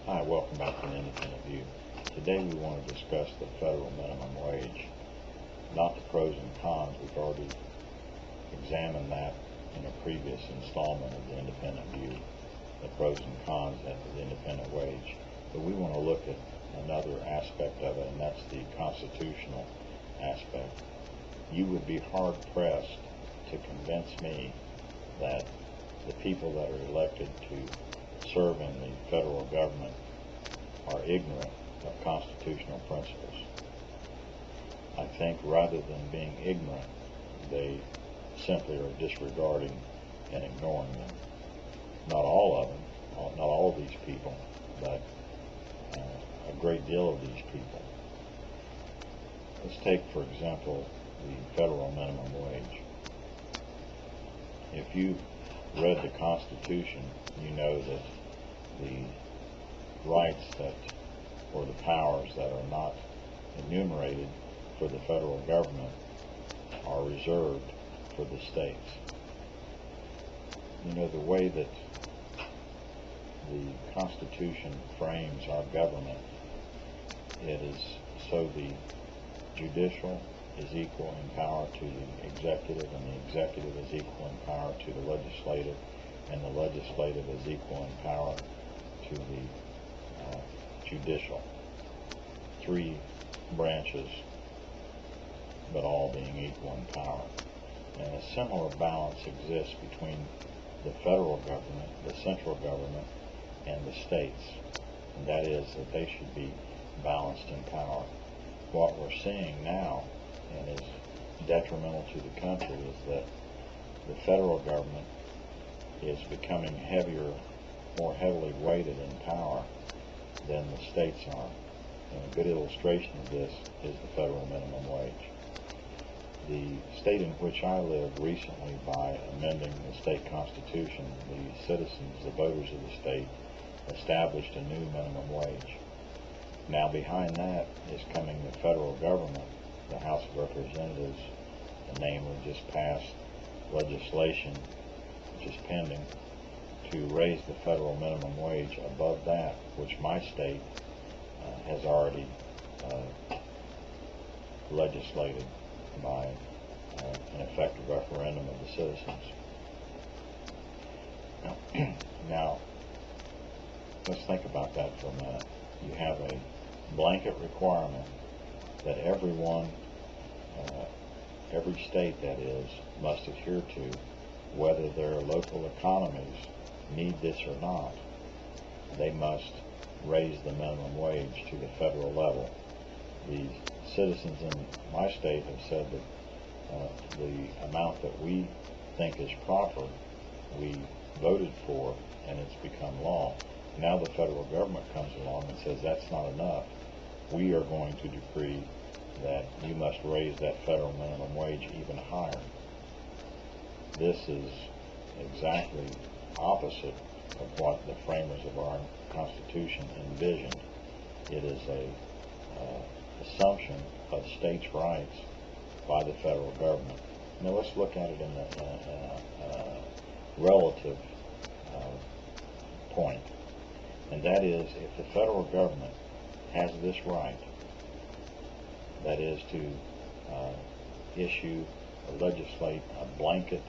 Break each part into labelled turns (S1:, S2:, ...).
S1: Hi, welcome back to the Independent View. Today we want to discuss the federal minimum wage, not the pros and cons. We've already examined that in a previous installment of the Independent View, the pros and cons of the independent wage. But we want to look at another aspect of it, and that's the constitutional aspect. You would be hard-pressed to convince me that the people that are elected to serve in the federal government are ignorant of constitutional principles. I think rather than being ignorant, they simply are disregarding and ignoring them. Not all of them, not all of these people, but a great deal of these people. Let's take, for example, the federal minimum wage. If you read the Constitution, you know that the rights or the powers that are not enumerated for the federal government are reserved for the states. You know, the way that the Constitution frames our government, it is so the judicial is equal in power to the executive, and the executive is equal in power to the legislative, and the legislative is equal in power to the judicial. Three branches, but all being equal in power. And a similar balance exists between the federal government, the central government, and the states. And that is that they should be balanced in power. What we're seeing now, and is detrimental to the country, is that the federal government is becoming heavier, more heavily weighted in power than the states are. And a good illustration of this is the federal minimum wage. The state in which I live recently, by amending the state constitution, the citizens, the voters of the state, established a new minimum wage. Now behind that is coming the federal government. The House of Representatives, namely, just passed legislation, which is pending, to raise the federal minimum wage above that, which my state has already legislated by an effective referendum of the citizens. Now, let's think about that for a minute. You have a blanket requirement that everyone, every state that is, must adhere to, whether their local economies need this or not. They must raise the minimum wage to the federal level. The citizens in my state have said that the amount that we think is proper, we voted for, and it's become law. Now the federal government comes along and says that's not enough. We are going to decree that you must raise that federal minimum wage even higher. This is exactly opposite of what the framers of our Constitution envisioned. It is a assumption of states' rights by the federal government. Now let's look at it in a relative point, and that is, if the federal government has this right, that is to issue or legislate a blanket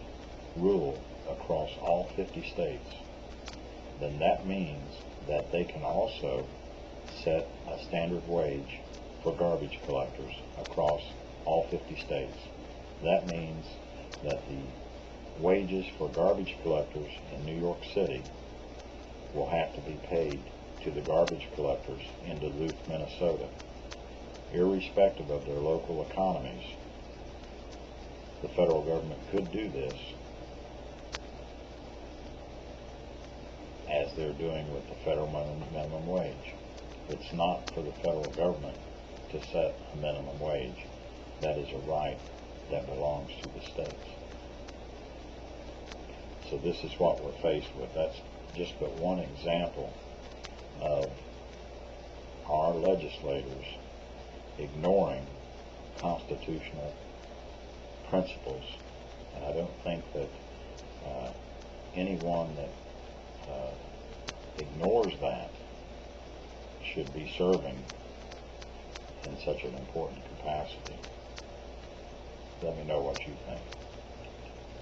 S1: rule across all 50 states, then that means that they can also set a standard wage for garbage collectors across all 50 states. That means that the wages for garbage collectors in New York City will have to be paid to the garbage collectors in Duluth, Minnesota, irrespective of their local economies. The federal government could do this, as they're doing with the federal minimum wage. It's not for the federal government to set a minimum wage. That is a right that belongs to the states. So this is what we're faced with. That's just but one example of our legislators ignoring constitutional principles. And I don't think that anyone that ignores that should be serving in such an important capacity. Let me know what you think.